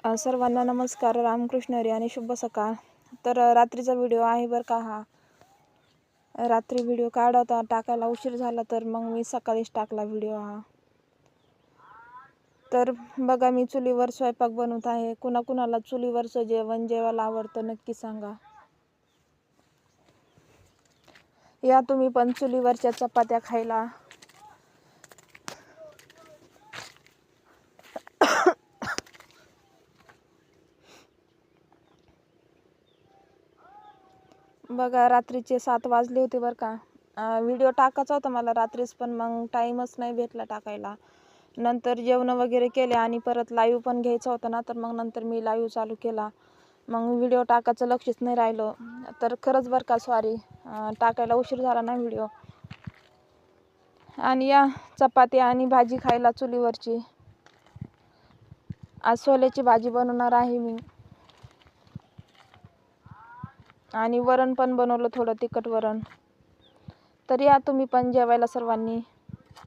सर्वांना नमस्कार, रामकृष्ण हरी आणि शुभ सकाळ. तर रात्रीचा व्हिडिओ आहे बरं का हा. रात्री व्हिडिओ काढता टाकायला उशीर झाला तर मग मी सकाळीच टाकला व्हिडिओ हा. तर बघा, मी चुलीवर स्वयंपाक बनवत आहे. कुणाकुणाला चुलीवरचं जेवण जेवायला आवडतं नक्की सांगा. या तुम्ही पण चुलीवरच्या चपात्या खायला. बघा, रात्रीचे 7 वाजले होते बरं का. व्हिडिओ टाकायचा होता मला रात्रीच, पण मग टाईमच नाही भेटला टाकायला. नंतर जेवण वगैरे केले आणि परत लाईव्ह पण घ्यायचा होता ना, तर मग नंतर मी लाईव्ह चालू केला. मग व्हिडिओ टाकायचं लक्षच नाही राहिलं. तर खरंच बरं का, सॉरी, टाकायला उशीर झाला ना व्हिडिओ. आणि या चपाती आणि भाजी खायला चुलीवरची. आज छोल्याची भाजी बनवणार आहे मी. आणि वरण पण बनवलं, थोडं तिखट वरण. तर या तुम्ही पण जेवायला सर्वांनी.